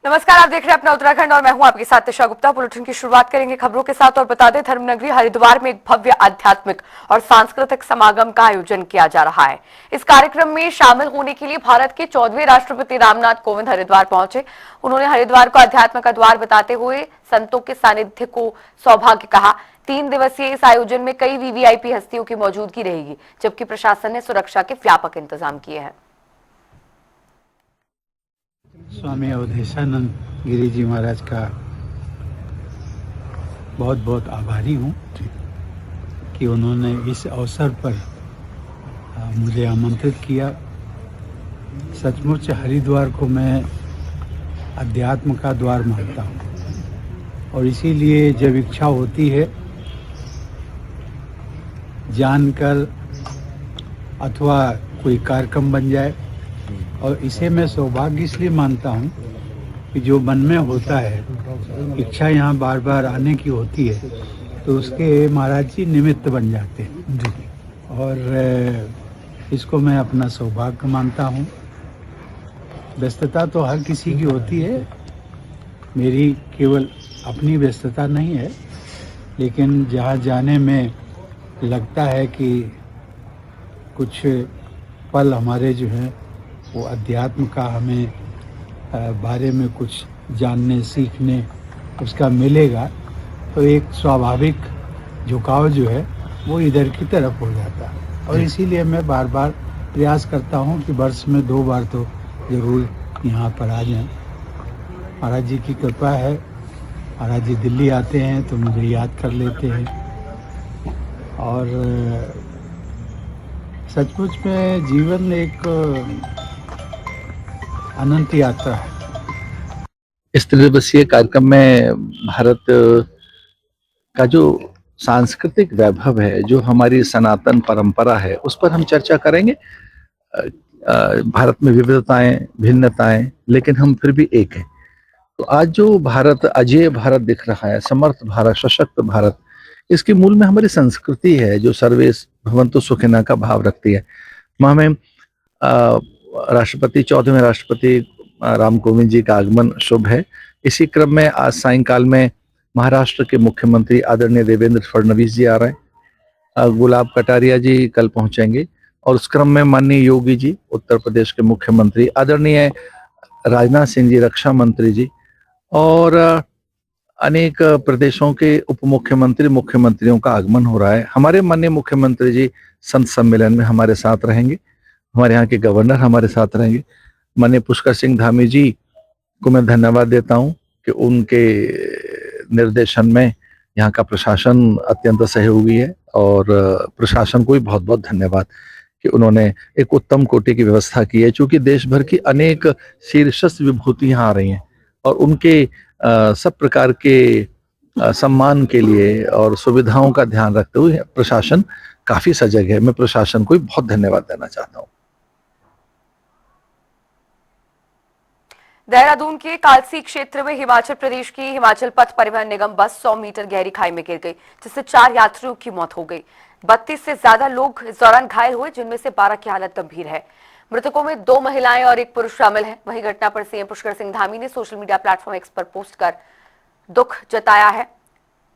नमस्कार, आप देख रहे हैं अपना उत्तराखंड और मैं हूं आपके साथ दिशा गुप्ता। बुलेटिन की शुरुआत करेंगे खबरों के साथ और बता दें, धर्मनगरी हरिद्वार में एक भव्य आध्यात्मिक और सांस्कृतिक समागम का आयोजन किया जा रहा है। इस कार्यक्रम में शामिल होने के लिए भारत के 14वें राष्ट्रपति रामनाथ कोविंद हरिद्वार पहुंचे। उन्होंने हरिद्वार को अध्यात्म का द्वार बताते हुए संतों के सानिध्य को सौभाग्य कहा। 3 दिवसीय इस आयोजन में कई वीवीआईपी हस्तियों की मौजूदगी रहेगी, जबकि प्रशासन ने सुरक्षा के व्यापक इंतजाम किए हैं। स्वामी अवधेशानंद गिरी जी महाराज का बहुत बहुत आभारी हूँ कि उन्होंने इस अवसर पर मुझे आमंत्रित किया। सचमुच हरिद्वार को मैं अध्यात्म का द्वार मानता हूँ और इसीलिए जब इच्छा होती है जानकर अथवा कोई कार्यक्रम बन जाए, और इसे मैं सौभाग्य इसलिए मानता हूँ कि जो मन में होता है, इच्छा यहाँ बार बार आने की होती है, तो उसके महाराज जी निमित्त बन जाते हैं और इसको मैं अपना सौभाग्य मानता हूँ। व्यस्तता तो हर किसी की होती है, मेरी केवल अपनी व्यस्तता नहीं है, लेकिन जहाँ जाने में लगता है कि कुछ पल हमारे जो हैं वो अध्यात्म का हमें बारे में कुछ जानने सीखने उसका मिलेगा, तो एक स्वाभाविक झुकाव जो है वो इधर की तरफ हो जाता है। और इसीलिए मैं बार बार प्रयास करता हूँ कि वर्ष में 2 बार तो ज़रूर यहाँ पर आ जाएं। महाराज जी की कृपा है, महाराज जी दिल्ली आते हैं तो मुझे याद कर लेते हैं और सचमुच में जीवन एक अनंत यात्रा है। इस 3 दिवसीय कार्यक्रम में भारत का जो सांस्कृतिक वैभव है, जो हमारी सनातन परंपरा है, उस पर हम चर्चा करेंगे। भारत में विविधताएं, भिन्नताएं, लेकिन हम फिर भी एक हैं। तो आज जो भारत, अजेय भारत दिख रहा है, समर्थ भारत, सशक्त भारत, इसके मूल में हमारी संस्कृति है जो सर्वे भवन्तु सुखिनः का भाव रखती है। हमें राष्ट्रपति 14वें राष्ट्रपति राम कोविंद जी का आगमन शुभ है। इसी क्रम में आज सायंकाल में महाराष्ट्र के मुख्यमंत्री आदरणीय देवेंद्र फडणवीस जी आ रहे हैं, गुलाब कटारिया जी कल पहुंचेंगे और उस क्रम में माननीय योगी जी, उत्तर प्रदेश के मुख्यमंत्री, आदरणीय राजनाथ सिंह जी, रक्षा मंत्री जी, और अनेक प्रदेशों के उप मुख्यमंत्री, मुख्यमंत्रियों का आगमन हो रहा है। हमारे माननीय मुख्यमंत्री जी संत सम्मेलन में हमारे साथ रहेंगे, हमारे यहाँ के गवर्नर हमारे साथ रहेंगे। माननीय पुष्कर सिंह धामी जी को मैं धन्यवाद देता हूँ कि उनके निर्देशन में यहाँ का प्रशासन अत्यंत सहयोगी है और प्रशासन को भी बहुत बहुत धन्यवाद कि उन्होंने एक उत्तम कोटि की व्यवस्था की है। चूंकि देश भर की अनेक शीर्षस्थ विभूति यहाँ आ रही हैं और उनके सब प्रकार के सम्मान के लिए और सुविधाओं का ध्यान रखते हुए प्रशासन काफी सजग है। मैं प्रशासन को भी बहुत धन्यवाद देना चाहता हूँ। देहरादून के कालसी क्षेत्र में हिमाचल प्रदेश की हिमाचल पथ परिवहन निगम बस 100 मीटर गहरी खाई में गिर गई, जिससे 4 यात्रियों की मौत हो गई। 32 से ज्यादा लोग इस दौरान घायल हुए, जिनमें से 12 की हालत गंभीर है। मृतकों में 2 महिलाएं और 1 पुरुष शामिल है। वहीं घटना पर सीएम पुष्कर सिंह धामी ने सोशल मीडिया प्लेटफॉर्म एक्स पर पोस्ट कर दुख जताया है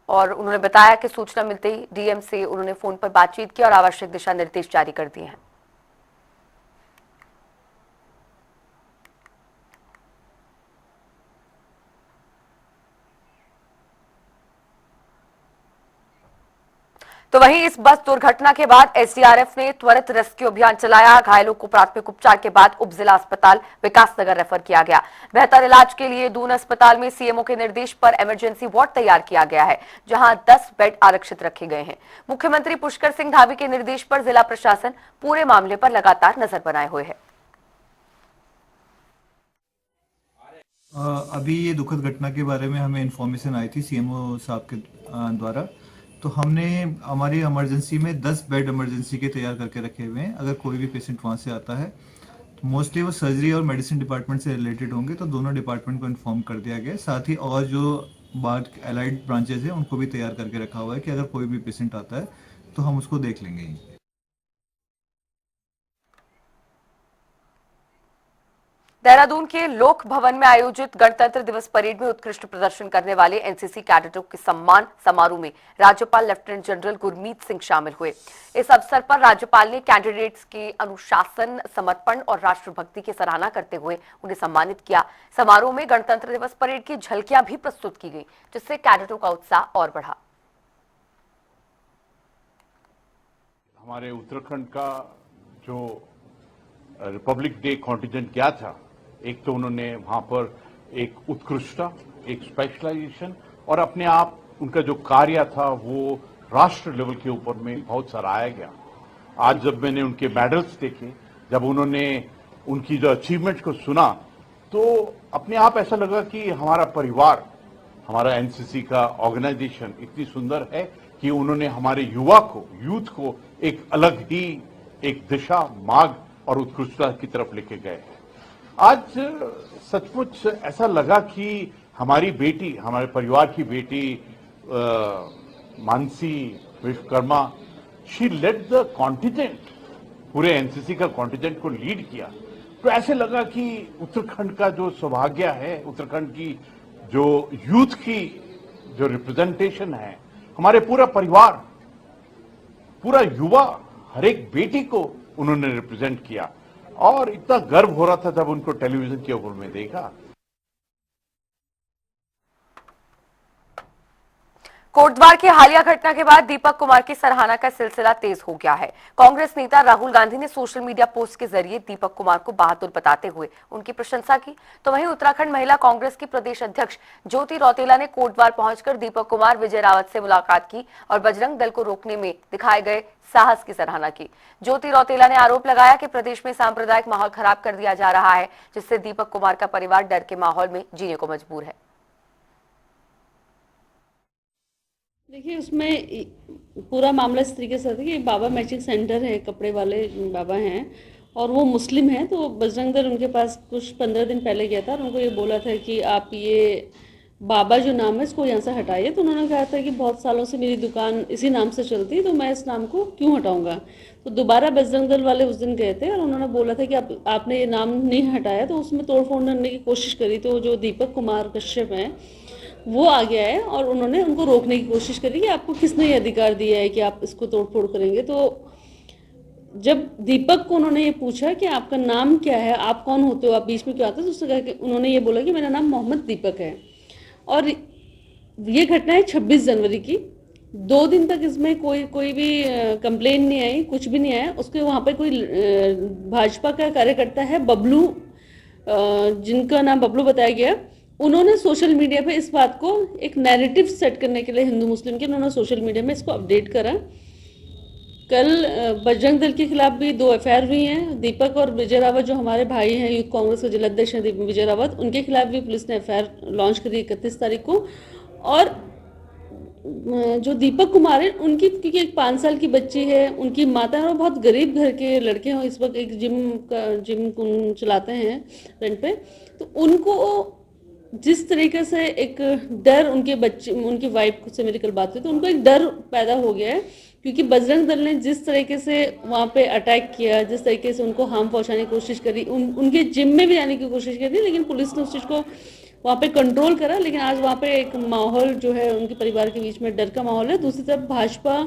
और उन्होंने बताया कि सूचना मिलते ही डीएम से उन्होंने फोन पर बातचीत की और आवश्यक दिशा निर्देश जारी कर दिए हैं। तो वहीं इस बस दुर्घटना के बाद एसडीआरएफ ने त्वरित रेस्क्यू अभियान चलाया। घायलों को प्राथमिक उपचार के बाद उप जिला अस्पताल विकासनगर रेफर किया गया। बेहतर इलाज के लिए दून अस्पताल में सीएमओ के निर्देश पर इमरजेंसी वार्ड तैयार किया गया है, जहां 10 बेड आरक्षित रखे गए हैं। मुख्यमंत्री पुष्कर सिंह धामी के निर्देश पर जिला प्रशासन पूरे मामले पर लगातार नजर बनाए हुए है। अभी ये दुखद घटना के बारे में हमें इन्फॉर्मेशन आई थी सीएमओ साहब के द्वारा, तो हमने हमारी इमरजेंसी में 10 बेड इमरजेंसी के तैयार करके रखे हुए हैं। अगर कोई भी पेशेंट वहाँ से आता है तो मोस्टली वो सर्जरी और मेडिसिन डिपार्टमेंट से रिलेटेड होंगे, तो दोनों डिपार्टमेंट को इन्फॉर्म कर दिया गया है। साथ ही और जो बाहर एलाइड ब्रांचेज हैं उनको भी तैयार करके रखा हुआ है कि अगर कोई भी पेशेंट आता है तो हम उसको देख लेंगे ही। देहरादून के लोक भवन में आयोजित गणतंत्र दिवस परेड में उत्कृष्ट प्रदर्शन करने वाले एनसीसी कैडेटों के सम्मान समारोह में राज्यपाल लेफ्टिनेंट जनरल गुरमीत सिंह शामिल हुए। इस अवसर पर राज्यपाल ने कैडेट्स के अनुशासन, समर्पण और राष्ट्रभक्ति की सराहना करते हुए उन्हें सम्मानित किया। समारोह में गणतंत्र दिवस परेड की झलकियां भी प्रस्तुत की गई, जिससे कैडेटों का उत्साह और बढ़ा। हमारे उत्तराखंड का जो रिपब्लिक डे कॉन्टिजेंट क्या था, एक तो उन्होंने वहां पर एक उत्कृष्टता, एक स्पेशलाइजेशन और अपने आप उनका जो कार्य था वो राष्ट्र लेवल के ऊपर में बहुत सराहाया गया। आज जब मैंने उनके मेडल्स देखे, जब उन्होंने उनकी जो अचीवमेंट को सुना, तो अपने आप ऐसा लगा कि हमारा परिवार, हमारा एनसीसी का ऑर्गेनाइजेशन इतनी सुंदर है कि उन्होंने हमारे युवा को, यूथ को एक अलग ही एक दिशा, मार्ग और उत्कृष्टता की तरफ लेके गए हैं। आज सचमुच ऐसा लगा कि हमारी बेटी, हमारे परिवार की बेटी Mansi Vishwakarma, she led the contingent, पूरे एनसीसी का कॉन्टिजेंट को लीड किया। तो ऐसे लगा कि उत्तराखंड का जो सौभाग्य है, उत्तराखंड की जो यूथ की जो रिप्रेजेंटेशन है, हमारे पूरा परिवार, पूरा युवा, हर एक बेटी को उन्होंने रिप्रेजेंट किया और इतना गर्व हो रहा था जब उनको टेलीविजन के ऊपर में देखा। कोटद्वार की हालिया घटना के बाद दीपक कुमार की सराहना का सिलसिला तेज हो गया है। कांग्रेस नेता राहुल गांधी ने सोशल मीडिया पोस्ट के जरिए दीपक कुमार को बहादुर बताते हुए उनकी प्रशंसा की, तो वहीं उत्तराखंड महिला कांग्रेस की प्रदेश अध्यक्ष ज्योति रौतेला ने कोटद्वार पहुंचकर दीपक कुमार, विजय रावत से मुलाकात की और बजरंग दल को रोकने में दिखाए गए साहस की सराहना की। ज्योति रौतेला ने आरोप लगाया कि प्रदेश में सांप्रदायिक माहौल खराब कर दिया जा रहा है, जिससे दीपक कुमार का परिवार डर के माहौल में जीने को मजबूर है। देखिए, उसमें पूरा मामला इस तरीके से है कि बाबा मैचिंग सेंटर है, कपड़े वाले बाबा हैं और वो मुस्लिम हैं। तो बजरंग दल उनके पास कुछ 15 दिन पहले गया था और उनको ये बोला था कि आप ये बाबा जो नाम है इसको यहाँ से हटाइए। तो उन्होंने कहा था कि बहुत सालों से मेरी दुकान इसी नाम से चलती है, तो मैं इस नाम को क्यों हटाऊंगा। तो दोबारा बजरंग दल वाले उस दिन गए थे और उन्होंने बोला था कि आपने ये नाम नहीं हटाया, तो उसमें तोड़फोड़ करने की कोशिश करी। तो जो दीपक कुमार कश्यप हैं वो आ गया है और उन्होंने उनको रोकने की कोशिश करी कि आपको किसने ये अधिकार दिया है कि आप इसको तोड़फोड़ करेंगे। तो जब दीपक को उन्होंने ये पूछा कि आपका नाम क्या है, आप कौन होते हो, आप बीच में क्यों आते हो, तो उसने कहा कि उन्होंने ये बोला कि मेरा नाम मोहम्मद दीपक है। और ये घटना है 26 जनवरी की। 2 दिन तक इसमें कोई भी कंप्लेन नहीं आई, कुछ भी नहीं आया। उसके वहाँ पर कोई भाजपा का कार्यकर्ता है बबलू, जिनका नाम बबलू बताया गया, उन्होंने सोशल मीडिया पे इस बात को एक नैरेटिव सेट करने के लिए हिंदू मुस्लिम के, उन्होंने सोशल मीडिया में इसको अपडेट करा। कल बजरंग दल के खिलाफ भी 2 एफआईआर हुई हैं। दीपक और विजय रावत जो हमारे भाई हैं, यूथ कांग्रेस के जिलाध्यक्ष हैं विजय रावत, उनके खिलाफ भी पुलिस ने एफआईआर लॉन्च करी 31 तारीख को। और जो दीपक कुमार है उनकी, क्योंकि एक 5 साल की बच्ची है, उनकी माता है और बहुत गरीब घर के लड़के हैं, इस वक्त एक जिम चलाते हैं रेंट पे। तो उनको जिस तरीके से एक डर, उनके बच्चे, उनकी वाइफ से मेरी कल बात हुई, तो उनको एक डर पैदा हो गया है, क्योंकि बजरंग दल ने जिस तरीके से वहाँ पे अटैक किया, जिस तरीके से उनको हार्म पहुँचाने की कोशिश करी, उनके जिम में भी जाने की कोशिश करी, लेकिन पुलिस ने उस चीज़ को वहाँ पे कंट्रोल करा। लेकिन आज वहाँ पे एक माहौल जो है उनके परिवार के बीच में डर का माहौल है। दूसरी तरफ भाजपा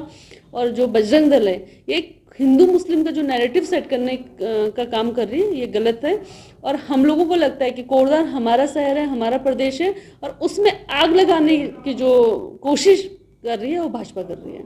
और जो बजरंग दल है, एक हिंदू मुस्लिम का जो नैरेटिव सेट करने का काम कर रही है, ये गलत है। और हम लोगों को लगता है कि कोटद्वार हमारा शहर है, हमारा प्रदेश है, और उसमें आग लगाने की जो कोशिश कर रही है वो भाजपा कर रही है।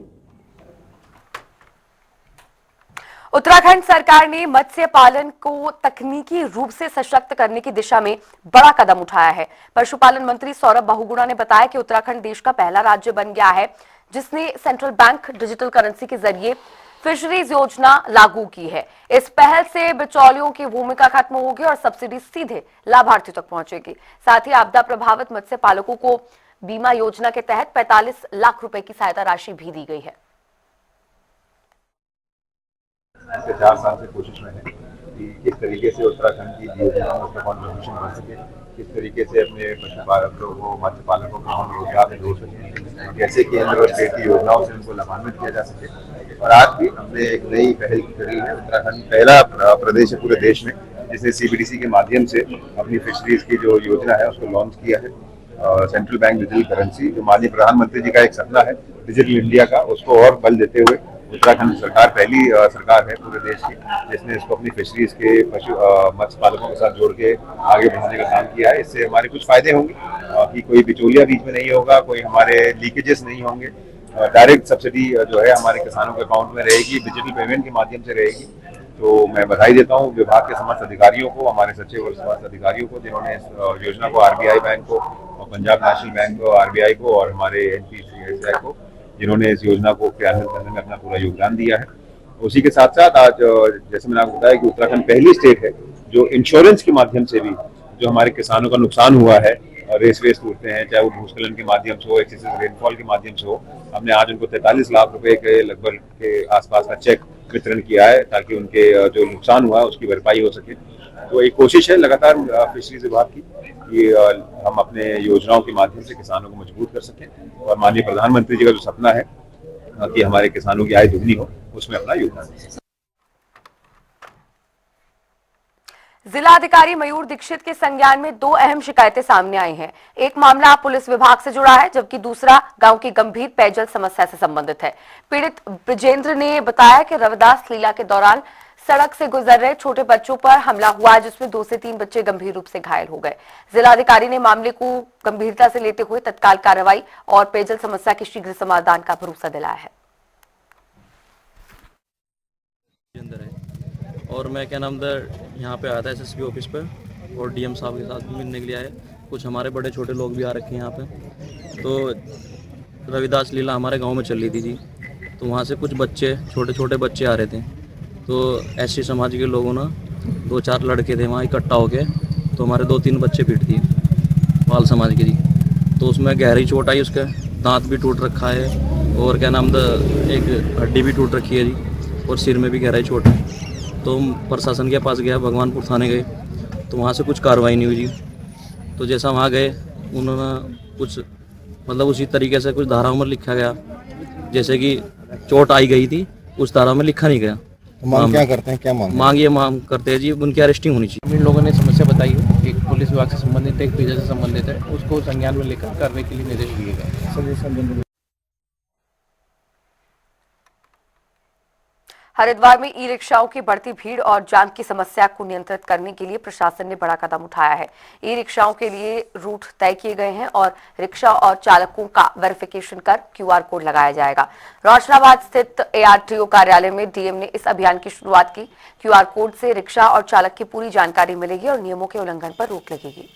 उत्तराखंड सरकार ने मत्स्य पालन को तकनीकी रूप से सशक्त करने की दिशा में बड़ा कदम उठाया है। पशुपालन मंत्री सौरभ बहुगुणा ने बताया कि उत्तराखंड देश का पहला राज्य बन गया है जिसने सेंट्रल बैंक डिजिटल करेंसी के जरिए फिशरीज योजना लागू की है। इस पहल से बिचौलियों की भूमिका खत्म होगी और सब्सिडी सीधे लाभार्थियों तक पहुंचेगी। साथ ही आपदा प्रभावित मत्स्य पालकों को बीमा योजना के तहत 45 लाख रुपए की सहायता राशि भी दी गई है। पिछले 4 साल से कोशिश में है कि किस तरीके से उत्तराखंड की योजना में उसका कॉन्ट्रीब्यूशन बन सके, किस तरीके से अपने पशुपालकों को, मत्स्य पालकों को हम रोजगार में जोड़ सकें, कैसे केंद्र और स्टेट की योजनाओं से उनको लाभान्वित किया जा सके। और आज भी हमने एक नई पहल करी है। उत्तराखंड पहला प्रदेश है पूरे देश में जिसने CBDC के माध्यम से अपनी फिशरीज की जो योजना है उसको लॉन्च किया है। सेंट्रल बैंक डिजिटल करेंसी, जो माननीय प्रधानमंत्री जी का एक सपना है डिजिटल इंडिया का, उसको और बल देते हुए उत्तराखंड सरकार पहली सरकार है पूरे देश की जिसने इसको अपनी फिशरीज के मत्स्य पालकों के साथ जोड़ के आगे बढ़ाने का काम किया है। इससे हमारे कुछ फायदे होंगे कि कोई बिचौलिया बीच में नहीं होगा, कोई हमारे लीकेजेस नहीं होंगे, डायरेक्ट सब्सिडी जो है हमारे किसानों के अकाउंट में रहेगी, डिजिटल पेमेंट के माध्यम से रहेगी। तो मैं बधाई देता हूँ विभाग के समस्त अधिकारियों को, हमारे सचिव और समस्त अधिकारियों को जिन्होंने इस योजना को RBI बैंक को और पंजाब नेशनल बैंक को, RBI को और हमारे NPCI को, जिन्होंने इस योजना को क्रियान्वित करने में अपना पूरा योगदान दिया है। उसी के साथ साथ आज जैसे मैंने आपको बताया कि उत्तराखंड पहली स्टेट है जो इंश्योरेंस के माध्यम से भी जो हमारे किसानों का नुकसान हुआ है, रेस टूटते हैं, चाहे वो भूस्खलन के माध्यम से हो, एक्सेसिव रेनफॉल के माध्यम से हो, हमने आज उनको 43 लाख रुपए के लगभग के आसपास का चेक वितरण किया है ताकि उनके जो नुकसान हुआ है उसकी भरपाई हो सके। तो एक कोशिश है लगातार फिशरीज विभाग की कि हम अपने योजनाओं के माध्यम से किसानों को मजबूत कर सकें और माननीय प्रधानमंत्री जी का जो सपना है कि हमारे किसानों की आय दुगनी हो, उसमें अपना योगदान दें। जिलाधिकारी मयूर दीक्षित के संज्ञान में 2 अहम शिकायतें सामने आई हैं। एक मामला पुलिस विभाग से जुड़ा है, जबकि दूसरा गांव की गंभीर पेयजल समस्या से संबंधित है। पीड़ित ब्रजेंद्र ने बताया कि रविदास लीला के दौरान सड़क से गुजर रहे छोटे बच्चों पर हमला हुआ, जिसमें 2 से 3 बच्चे गंभीर रूप से घायल हो गए। जिलाधिकारी ने मामले को गंभीरता से लेते हुए तत्काल कार्रवाई और पेयजल समस्या के शीघ्र समाधान का भरोसा दिलाया है। और मैं क्या नाम यहाँ पे आया था SSP ऑफिस पे और DM साहब के साथ मिलने के लिए आए। कुछ हमारे बड़े छोटे लोग भी आ रखे हैं यहाँ पे। तो रविदास लीला हमारे गांव में चल रही थी जी, तो वहाँ से कुछ बच्चे छोटे छोटे बच्चे आ रहे थे। तो SC समाज के लोगों ने 2-4 लड़के थे वहाँ इकट्ठा होके, तो हमारे 2-3 बच्चे पीट दिए पाल समाज के जी। तो उसमें गहरी चोट आई, उसका दांत भी टूट रखा है और क्या नाम एक हड्डी भी टूट रखी है जी, और सिर में भी गहराई चोट है। तो प्रशासन के पास गया, भगवानपुर थाने गए, तो वहाँ से कुछ कार्रवाई नहीं हुई जी। तो जैसा वहाँ गए उन्होंने कुछ मतलब उसी तरीके से कुछ धाराओं में लिखा गया, जैसे कि चोट आई गई थी उस धारा में लिखा नहीं गया। तो मांग क्या करते हैं, क्या मांग करते हैं जी उनकी अरेस्टिंग होनी चाहिए। इन लोगों ने समस्या बताई है, एक पुलिस विभाग से संबंधित है, एक पेयजल से संबंधित है, उसको संज्ञान में लेकर कार्रवाई के लिए निर्देश दिए गए। हरिद्वार में ई रिक्शाओं की बढ़ती भीड़ और जाम की समस्या को नियंत्रित करने के लिए प्रशासन ने बड़ा कदम उठाया है। ई रिक्शाओं के लिए रूट तय किए गए हैं और रिक्शा और चालकों का वेरिफिकेशन कर QR कोड लगाया जाएगा। रोशनाबाद स्थित ARTO कार्यालय में DM ने इस अभियान की शुरुआत की। QR कोड से रिक्शा और चालक की पूरी जानकारी मिलेगी और नियमों के उल्लंघन पर रोक लगेगी।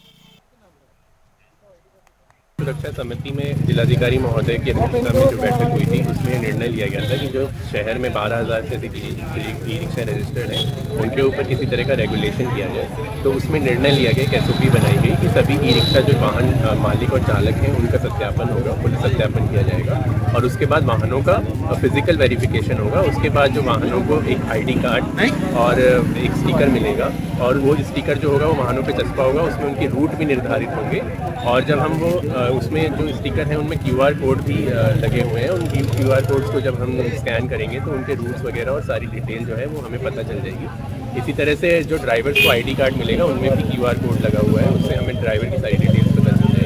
सुरक्षा समिति में जिलाधिकारी महोदय की अध्यक्षता में जो बैठक हुई थी, उसमें निर्णय लिया गया था कि जो शहर में 12,000 से अधिक ई रिक्शा रजिस्टर्ड हैं उनके ऊपर किसी तरह का रेगुलेशन किया जाए। तो उसमें निर्णय लिया गया कि SOP बनाई गई कि सभी ई रिक्शा जो वाहन मालिक और चालक हैं उनका सत्यापन होगा, पुलिस सत्यापन किया जाएगा और उसके बाद वाहनों का फिजिकल वेरिफिकेशन होगा। उसके बाद जो वाहनों को एक ID कार्ड और एक स्टिकर मिलेगा और वो स्टिकर जो होगा वो वाहनों पर चस्पा होगा, उसमें उनके रूट भी निर्धारित होंगे और जब हम वो उसमें जो स्टिकर है उनमें QR कोड भी लगे हुए हैं। उन QR कोड्स को जब हम स्कैन करेंगे तो उनके रूट्स वगैरह और सारी डिटेल जो है वो हमें पता चल जाएगी। इसी तरह से जो ड्राइवर्स को ID कार्ड मिलेगा उनमें भी QR कोड लगा हुआ है, उससे हमें ड्राइवर की सारी डिटेल्स पता चल जाएगी।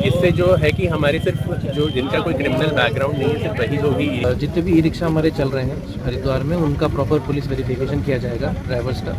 इससे जो है कि हमारे सिर्फ जो जिनका कोई क्रिमिनल बैकग्राउंड नहीं है सिर्फ वही लोग ही जितने भी ई रिक्शा हमारे चल रहे हैं हरिद्वार में उनका प्रॉपर पुलिस वेरिफिकेशन किया जाएगा, ड्राइवर्स का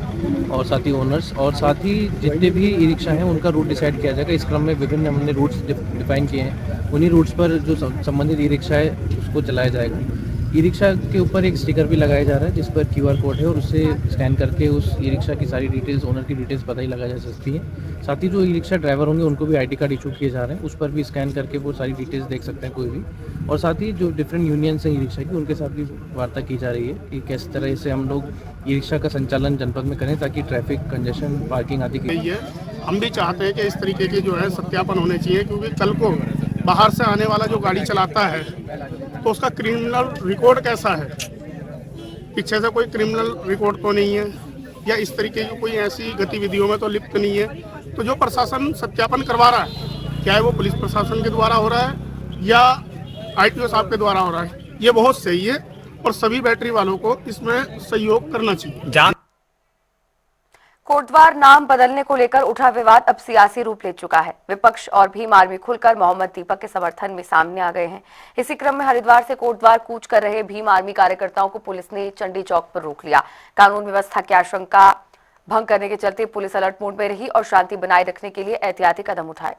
और साथ ही ओनर्स, और साथ ही जितने भी ई रिक्शा हैं उनका रूट डिसाइड किया जाएगा। इस क्रम में विभिन्न हमने रूट्स डिफाइन किए हैं, उन्हीं रूट्स पर जो संबंधित ई रिक्शा है उसको चलाया जाएगा। ई रिक्शा के ऊपर एक स्टिकर भी लगाया जा रहा है जिस पर QR कोड है और उससे स्कैन करके उस ई रिक्शा की सारी डिटेल्स, ओनर की डिटेल्स पता ही लगा जा सकती है। साथ ही जो ई रिक्शा ड्राइवर होंगे उनको भी ID कार्ड इशू किए जा रहे हैं, उस पर भी स्कैन करके वो सारी डिटेल्स देख सकते हैं कोई भी। और साथ ही जो डिफरेंट यूनियंस हैं ई रिक्शा की उनके साथ भी वार्ता की जा रही है कि किस तरह से हम लोग ई रिक्शा का संचालन जनपद में करें ताकि ट्रैफिक कंजेशन, पार्किंग आदि की। हम भी चाहते हैं कि इस तरीके के जो है सत्यापन होने चाहिए, क्योंकि कल को बाहर से आने वाला जो गाड़ी चलाता है तो उसका क्रिमिनल रिकॉर्ड कैसा है, पीछे से कोई क्रिमिनल रिकॉर्ड तो नहीं है या इस तरीके की कोई ऐसी गतिविधियों में तो लिप्त नहीं है। तो जो प्रशासन सत्यापन करवा रहा है, चाहे वो पुलिस प्रशासन के द्वारा हो रहा है या ITO साहब के द्वारा हो रहा है, ये बहुत सही है और सभी बैटरी वालों को इसमें सहयोग करना चाहिए। कोटद्वार नाम बदलने को लेकर उठा विवाद अब सियासी रूप ले चुका है। विपक्ष और भीम आर्मी खुलकर मोहम्मद दीपक के समर्थन में सामने आ गए हैं। इसी क्रम में हरिद्वार से कोटद्वार कूच कर रहे भीम आर्मी कार्यकर्ताओं को पुलिस ने चंडी चौक पर रोक लिया। कानून व्यवस्था की आशंका भंग करने के चलते पुलिस अलर्ट मोड में रही और शांति बनाए रखने के लिए एहतियाती कदम उठाए।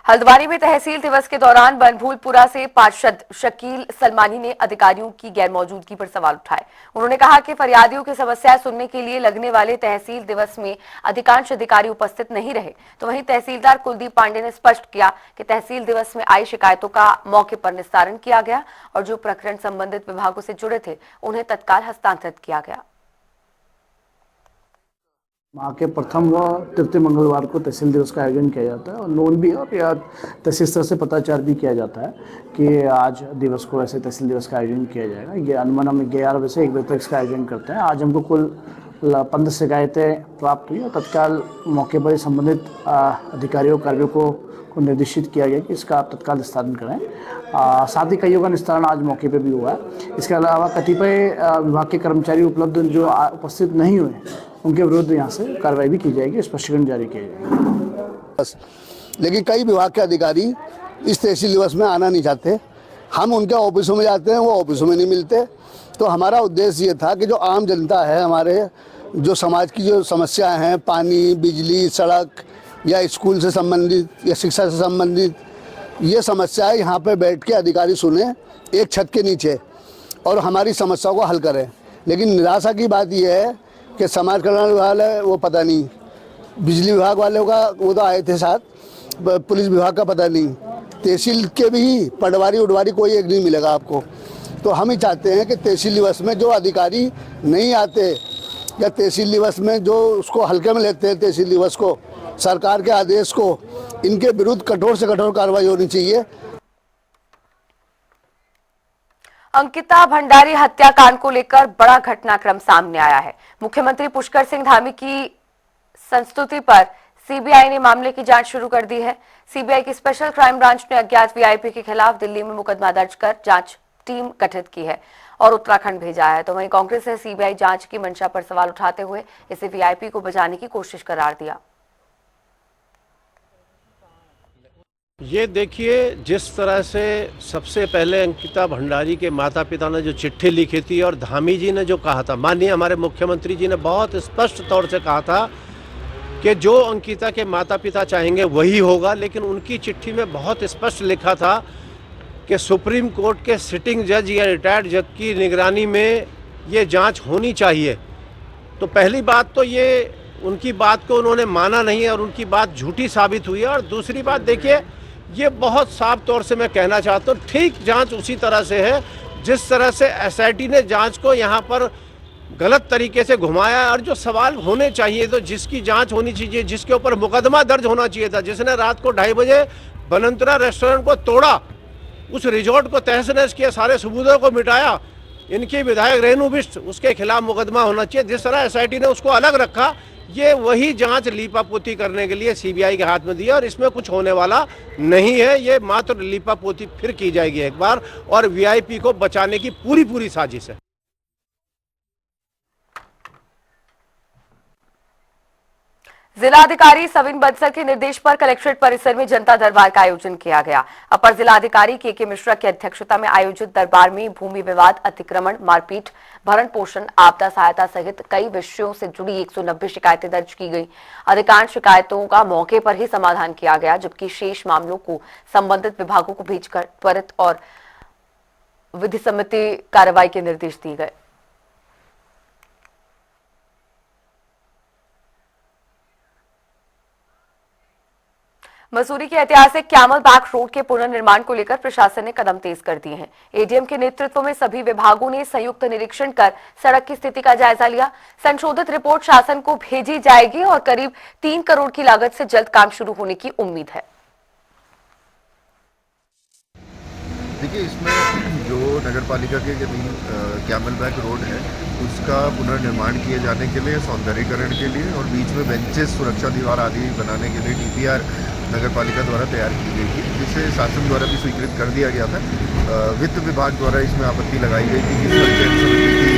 हल्द्वानी में तहसील दिवस के दौरान बनभूलपुरा से पार्षद शकील सलमानी ने अधिकारियों की गैरमौजूदगी पर सवाल उठाए। उन्होंने कहा कि फरियादियों की समस्याएं सुनने के लिए लगने वाले तहसील दिवस में अधिकांश अधिकारी उपस्थित नहीं रहे। तो वहीं तहसीलदार कुलदीप पांडे ने स्पष्ट किया कि तहसील दिवस में आई शिकायतों का मौके पर निस्तारण किया गया और जो प्रकरण संबंधित विभागों से जुड़े थे उन्हें तत्काल हस्तांतरित किया गया। माह के प्रथम व तृतीय मंगलवार को तहसील दिवस का आयोजन किया जाता है और नोन भी और या तहसील स्तर से पत्राचार भी किया जाता है कि आज दिवस को ऐसे तहसील दिवस का आयोजन किया जाएगा। ये अनुमान हम 11 बजे से 1 बजे तक इसका आयोजन करते हैं। आज हमको कुल 15 शिकायतें प्राप्त हुई और तत्काल मौके पर संबंधित अधिकारियों कार्यों को निर्देशित किया गया कि इसका आप तत्काल निस्तारण करें। साथ ही कईयों का निस्तारण आज मौके पर भी हुआ है। इसके अलावा कतिपय विभाग के कर्मचारी उपलब्ध जो उपस्थित नहीं हुए उनके विरुद्ध यहाँ से कार्रवाई भी की जाएगी, स्पष्टीकरण जारी किया जाएगा। लेकिन कई विभाग के अधिकारी इस तहसील दिवस में आना नहीं चाहते। हम उनके ऑफिसों में जाते हैं, वो ऑफिसों में नहीं मिलते। तो हमारा उद्देश्य ये था कि जो आम जनता है, हमारे जो समाज की जो समस्याएं हैं, पानी, बिजली, सड़क या स्कूल से संबंधित या शिक्षा से संबंधित, ये समस्याएं यहाँ पे बैठ के अधिकारी सुने एक छत के नीचे और हमारी समस्याओं को हल करें। लेकिन निराशा की बात यह है कि समाज कल्याण विभाग है वो पता नहीं, बिजली विभाग वालों का वो तो आए थे साथ, पुलिस विभाग का पता नहीं, तहसील के भी पटवारी उटवारी कोई एक नहीं मिलेगा आपको। तो हम ही चाहते हैं कि तहसील दिवस में जो अधिकारी नहीं आते या तहसील दिवस में जो उसको हल्के में लेते हैं, तहसील दिवस को, सरकार के आदेश को, इनके विरुद्ध कठोर से कठोर कार्रवाई होनी चाहिए। अंकिता भंडारी हत्याकांड को लेकर बड़ा घटनाक्रम सामने आया है। मुख्यमंत्री पुष्कर सिंह धामी की संस्तुति पर सीबीआई ने मामले की जांच शुरू कर दी है। सीबीआई की स्पेशल क्राइम ब्रांच ने अज्ञात वीआईपी के खिलाफ दिल्ली में मुकदमा दर्ज कर जांच टीम गठित की है और उत्तराखंड भेजा है। तो वहीं कांग्रेस ने सीबीआई जांच की मंशा पर सवाल उठाते हुए इसे वीआईपी को बचाने की कोशिश करार दिया। ये देखिए, जिस तरह से सबसे पहले अंकिता भंडारी के माता पिता ने जो चिट्ठी लिखी थी और धामी जी ने जो कहा था, माननीय हमारे मुख्यमंत्री जी ने बहुत स्पष्ट तौर से कहा था कि जो अंकिता के माता पिता चाहेंगे वही होगा। लेकिन उनकी चिट्ठी में बहुत स्पष्ट लिखा था कि सुप्रीम कोर्ट के सिटिंग जज या रिटायर्ड जज की निगरानी में ये जांच होनी चाहिए। तो पहली बात तो ये उनकी बात को उन्होंने माना नहीं और उनकी बात झूठी साबित हुई है। और दूसरी बात देखिए, ये बहुत साफ तौर से मैं कहना चाहता हूँ, ठीक जांच उसी तरह से है जिस तरह से एसआईटी ने जांच को यहाँ पर गलत तरीके से घुमाया। और जो सवाल होने चाहिए, तो जिसकी जांच होनी चाहिए, जिसके ऊपर मुकदमा दर्ज होना चाहिए था, जिसने रात को 2:30 बजे बनंतरा रेस्टोरेंट को तोड़ा, उस रिजॉर्ट को तहस नहस किया, सारे सबूतों को मिटाया, इनकी विधायक रेणु बिष्ट, उसके खिलाफ मुकदमा होना चाहिए। जिस तरह एसआईटी ने उसको अलग रखा, ये वही जांच लीपापोती करने के लिए सीबीआई के हाथ में दी और इसमें कुछ होने वाला नहीं है। ये मात्र लीपापोती फिर की जाएगी एक बार और वीआईपी को बचाने की पूरी साजिश है। जिलाधिकारी सविन बंसल के निर्देश पर कलेक्ट्रेट परिसर में जनता दरबार का आयोजन किया गया। अपर जिलाधिकारी के मिश्रा की अध्यक्षता में आयोजित दरबार में भूमि विवाद, अतिक्रमण, मारपीट, भरण पोषण, आपदा सहायता सहित कई विषयों से जुड़ी 190 शिकायतें दर्ज की गई। अधिकांश शिकायतों का मौके पर ही समाधान किया गया, जबकि शेष मामलों को संबंधित विभागों को भेजकर त्वरित और विधि सम्मति कार्रवाई के निर्देश दिए गए। मसूरी के ऐतिहासिक क्यामल बैक रोड के पुनर्निर्माण को लेकर प्रशासन ने कदम तेज कर दिए हैं। एडीएम के नेतृत्व में सभी विभागों ने संयुक्त निरीक्षण कर सड़क की स्थिति का जायजा लिया। संशोधित रिपोर्ट शासन को भेजी जाएगी और करीब 3 करोड़ की लागत से जल्द काम शुरू होने की उम्मीद है। देखिए, इसमें जो नगरपालिका के जमीन कैमल बैक रोड है उसका पुनर्निर्माण किए जाने के लिए, सौंदर्यीकरण के लिए और बीच में बेंचेस, सुरक्षा दीवार आदि बनाने के लिए डीपीआर नगरपालिका द्वारा तैयार की गई थी, जिसे शासन द्वारा भी स्वीकृत कर दिया गया था। वित्त विभाग द्वारा इसमें आपत्ति लगाई गई थी कि इस पंचायत समिति की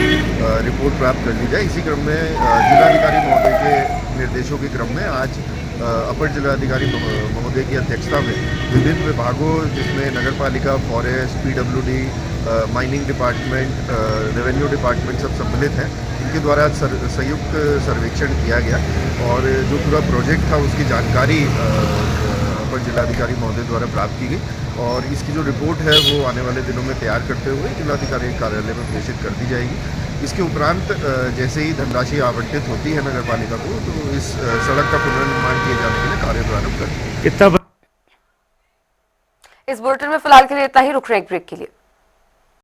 रिपोर्ट प्राप्त कर ली जाए। इसी क्रम में जिलाधिकारी महोदय के निर्देशों के क्रम में आज अपर जिलाधिकारी महोदय की अध्यक्षता में विभिन्न विभागों जिसमें नगर पालिका, forest, PWD, mining department, revenue department सब सम्मिलित हैं। इनके द्वारा संयुक्त सर्वेक्षण किया गया और जो पूरा प्रोजेक्ट था उसकी जानकारी अपर जिलाधिकारी महोदय द्वारा प्राप्त की गई और इसकी जो रिपोर्ट है वो आने वाले दिनों में तैयार करते हुए जिलाधिकारी कार्यालय में प्रेषित कर दी जाएगी। इसके उपरांत जैसे ही धनराशि आवंटित होती है नगर पालिका को तो इस सड़क का पुनर्निर्माण किए जाने के लिए कार्य प्रारंभ कर दिया। इस बुलेटिन में फिलहाल के लिए इतना ही। रुक रहे एक ब्रेक के लिए।